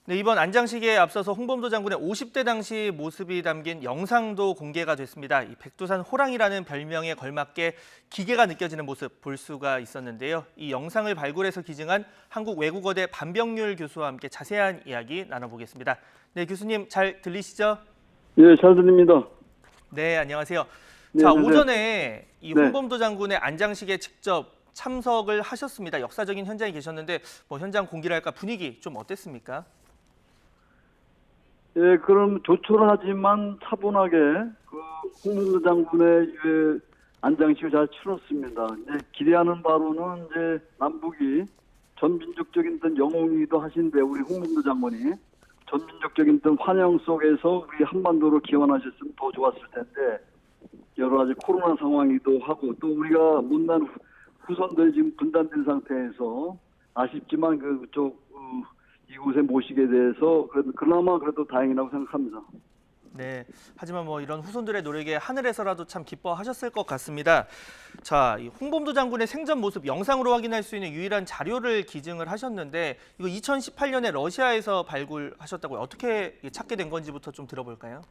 네, 이번 안장식에 앞서서 홍범도 장군의 50대 당시 모습이 담긴 영상도 공개가 됐습니다. 이 백두산 호랑이라는 별명에 걸맞게 기계가 느껴지는 모습 볼 수가 있었는데요. 이 영상을 발굴해서 기증한 한국외국어대 반병률 교수와 함께 자세한 이야기 나눠보겠습니다. 네, 교수님 잘 들리시죠? 예, 잘 들립니다. 네, 안녕하세요. 네, 자, 네, 네. 오전에 이 네. 홍범도 장군의 안장식에 직접 참석을 하셨습니다. 역사적인 현장에 계셨는데 현장 공기랄까 분위기 좀 어땠습니까? 예, 그럼 조촐하지만 차분하게 그 홍범도 장군의 안장식을 잘 치렀습니다. 이제 기대하는 바로는 이제 남북이 전민족적인 어떤 영웅이기도 하신데 우리 홍범도 장군이 전민족적인 어떤 환영 속에서 우리 한반도로 기원하셨으면 더 좋았을 텐데 여러 가지 코로나 상황이기도 하고 또 우리가 못난 후손들이 지금 분단된 상태에서 아쉽지만 그쪽 이곳에 모시게 돼서 그나마 그래도 다행이라고 생각합니다. 네, 하지만 이런 후손들의 노력에 하늘에서라도 참 기뻐하셨을 것 같습니다. 자, 이 홍범도 장군의 생전 모습 영상으로 확인할 수 있는 유일한 자료를 기증을 하셨는데 이거 2018년에 러시아에서 발굴하셨다고요. 어떻게 찾게 된 건지부터 좀 들어볼까요?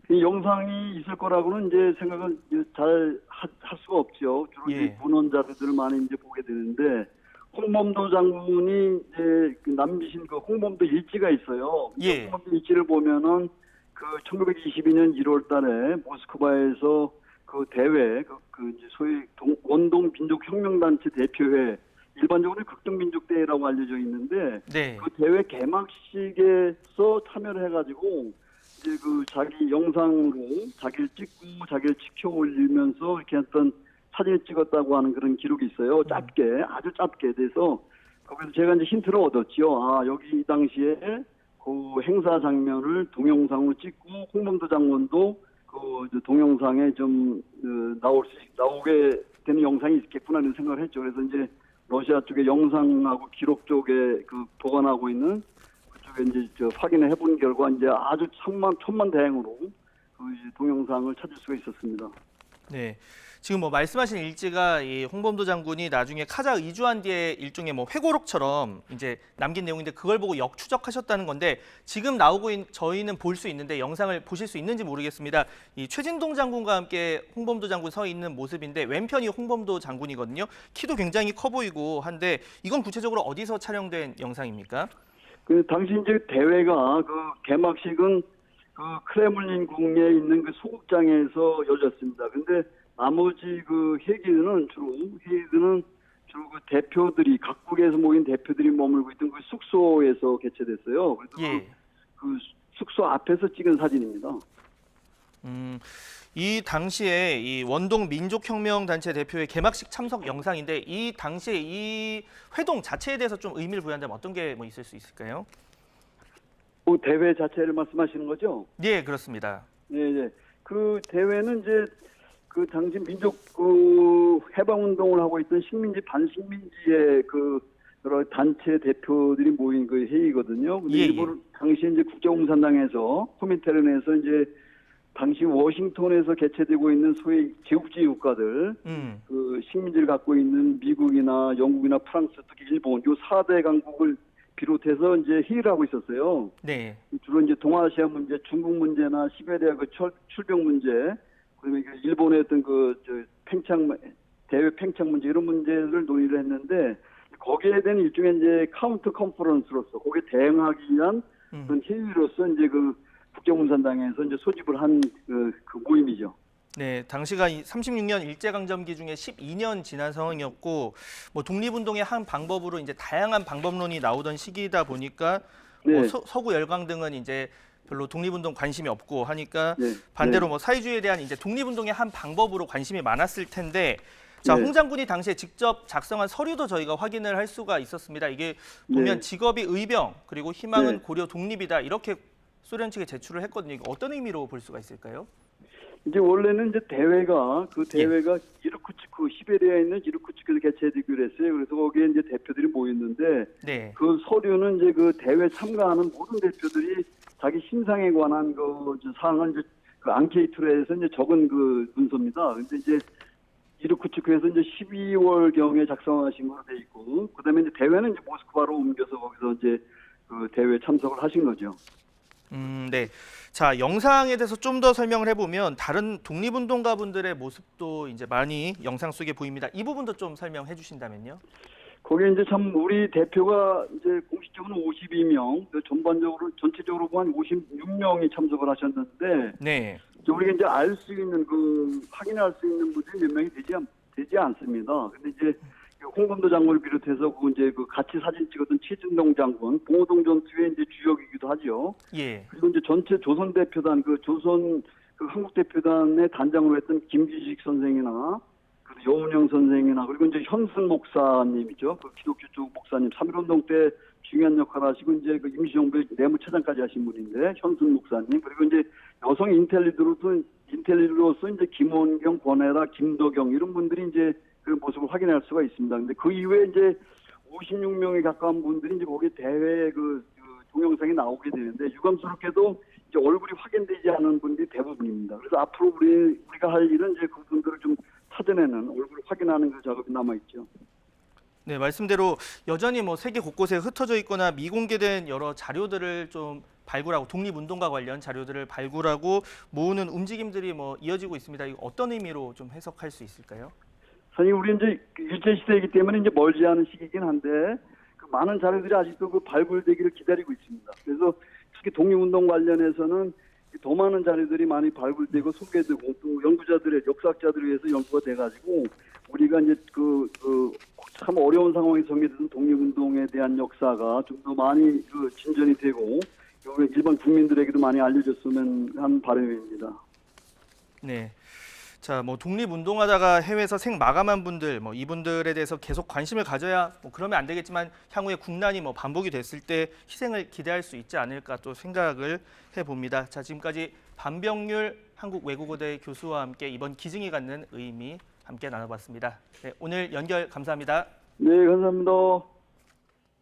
이 영상이 있을 거라고는 이제 생각은 잘 할 수가 없죠. 주로 예. 이제 문헌 자료들을 많이 이제 보게 되는데 홍범도 장군이 이제 남기신 그 홍범도 일지가 있어요. 예. 홍범도 일지를 보면은 그 1922년 1월달에 모스크바에서 그 대회 그 이제 소위 원동 민족 혁명단체 대표회 일반적으로 극동민족대회라고 알려져 있는데 네. 그 대회 개막식에서 참여를 해가지고 이제 그 자기 영상으로 자기를 찍고 자기를 지켜 올리면서 이렇게 어떤 사진을 찍었다고 하는 그런 기록이 있어요. 짧게, 아주 짧게 돼서 거기서 제가 이제 힌트를 얻었지요. 아, 여기 이 당시에 그 행사 장면을 동영상으로 찍고 홍범도 장군도 그 동영상에 좀 나오게 되는 영상이 있겠구나 이런 생각을 했죠. 그래서 이제 러시아 쪽에 영상하고 기록 쪽에 그 보관하고 있는 그쪽에 이제 확인을 해본 결과 이제 아주 천만다행으로 그 동영상을 찾을 수가 있었습니다. 네. 지금 말씀하신 일지가 이 홍범도 장군이 나중에 카자 이주한 뒤에 일종의 회고록처럼 이제 남긴 내용인데 그걸 보고 역추적하셨다는 건데 지금 나오고 저희는 볼 수 있는데 영상을 보실 수 있는지 모르겠습니다. 이 최진동 장군과 함께 홍범도 장군 서 있는 모습인데 왼편이 홍범도 장군이거든요. 키도 굉장히 커 보이고 한데 이건 구체적으로 어디서 촬영된 영상입니까? 그 당시 이제 대회가 그 개막식은 그 크레물린 궁에 있는 그 소극장에서 열렸습니다. 근데 나머지 그 회의들은 주로 그 대표들이 각국에서 모인 대표들이 머물고 있던 그 숙소에서 개최됐어요. 그래서 예. 그 숙소 앞에서 찍은 사진입니다. 이 당시에 이 원동 민족혁명단체 대표의 개막식 참석 영상인데 이 당시에 이 회동 자체에 대해서 좀 의미를 부여한다면 어떤 게 있을 수 있을까요? 그 대회 자체를 말씀하시는 거죠? 네, 그렇습니다. 네. 그 대회는 이제 그 당시 민족 해방운동을 하고 있던 식민지 반식민지의 그 여러 단체 대표들이 모인 그 회의거든요. 근데 일본 당시 이제 국제공산당에서 코민테른에서 이제 당시 워싱턴에서 개최되고 있는 소위 제국주의 국가들, 그 식민지를 갖고 있는 미국이나 영국이나 프랑스, 특히 일본, 요 4대 강국을 비롯해서 이제 회의를 하고 있었어요. 네. 주로 이제 동아시아 문제, 중국 문제나 시베리아 그 출병 문제, 그다음에 일본의 어떤 대외 팽창 문제 이런 문제를 논의를 했는데 거기에 대한 일종의 이제 카운터 컨퍼런스로서 거기에 대응하기 위한 그런 회의로서 이제 그 국제공산당에서 이제 소집을 한 그 모임이죠. 네, 당시가 36년 일제강점기 중에 12년 지난 상황이었고 독립운동의 한 방법으로 이제 다양한 방법론이 나오던 시기이다 보니까 네. 서구 열강 등은 이제 별로 독립운동 관심이 없고 하니까 네. 반대로 사회주의에 대한 이제 독립운동의 한 방법으로 관심이 많았을 텐데 자, 네. 홍 장군이 당시에 직접 작성한 서류도 저희가 확인을 할 수가 있었습니다. 이게 보면 네. 직업이 의병 그리고 희망은 네. 고려 독립이다 이렇게 소련 측에 제출을 했거든요. 이거 어떤 의미로 볼 수가 있을까요? 이제 원래는 이제 대회가 이르쿠츠크 시베리아에 있는 이르쿠츠크에서 개최되기로 했어요. 그래서 거기에 이제 대표들이 모였는데 네. 그 서류는 이제 그 대회 참가하는 모든 대표들이 자기 신상에 관한 그 사항을 이제 그 앙케이트로 해서 이제 적은 그 문서입니다. 근데 이제 이르쿠츠크에서 이제 12월 경에 작성하신 걸로 돼 있고, 그다음에 이제 대회는 이제 모스크바로 옮겨서 거기서 이제 그 대회에 참석을 하신 거죠. 네. 자, 영상에 대해서 좀 더 설명을 해보면 다른 독립운동가분들의 모습도 이제 많이 영상 속에 보입니다. 이 부분도 좀 설명해 주신다면요. 거기에 이제 참 우리 대표가 이제 공식적으로 52명, 전반적으로 전체적으로 보면 56명이 참석을 하셨는데, 네. 우리가 이제 알 수 있는 확인할 수 있는 분들이 몇 명이 되지 않습니다. 근데 이제 홍범도 장군을 비롯해서 이제 같이 사진 찍었던 최진동 장군, 봉오동 전투의 이제 주역이기도 하죠. 예. 그리고 이제 전체 조선 대표단, 조선 한국 대표단의 단장으로 했던 김기식 선생이나 여운형 선생이나 그리고 이제 현순 목사님이죠. 기독교 쪽 목사님, 3.1운동 때 중요한 역할을 하시고 이제 임시정부의 내무차장까지 하신 분인데 현순 목사님, 그리고 이제 여성 인텔리로서 이제 김원경, 권혜라, 김도경 이런 분들이 이제 그 모습을 확인할 수가 있습니다. 근데 그 이후에 이제 56명에 가까운 분들이 이제 거기 대회 동영상이 나오게 되는데 유감스럽게도 이제 얼굴이 확인되지 않은 분들이 대부분입니다. 그래서 앞으로 우리가 할 일은 이제 그분들을 좀 찾아내는, 얼굴을 확인하는 그 작업이 남아 있죠. 네, 말씀대로 여전히 뭐 세계 곳곳에 흩어져 있거나 미공개된 여러 자료들을 좀 발굴하고 독립운동가 관련 자료들을 발굴하고 모으는 움직임들이 뭐 이어지고 있습니다. 이거 어떤 의미로 좀 해석할 수 있을까요? 사실 우리 이제 일제 시대이기 때문에 이제 멀지 않은 시기긴 한데 많은 자료들이 아직도 발굴되기를 기다리고 있습니다. 그래서 특히 독립운동 관련해서는 더 많은 자료들이 많이 발굴되고 소개되고 또 연구자들의 역사학자들에 의해서 연구가 돼가지고 우리가 이제 참 어려운 상황에 전개되던 독립운동에 대한 역사가 좀 더 많이 진전이 되고 일반 국민들에게도 많이 알려졌으면 하는 바람입니다. 네. 자, 뭐 독립운동하다가 해외에서 생마감한 분들, 뭐 이분들에 대해서 계속 관심을 가져야 뭐 그러면 안 되겠지만 향후에 국난이 뭐 반복이 됐을 때 희생을 기대할 수 있지 않을까 또 생각을 해봅니다. 자, 지금까지 반병률 한국외국어대 교수와 함께 이번 기증이 갖는 의미 함께 나눠봤습니다. 네, 오늘 연결 감사합니다. 네, 감사합니다.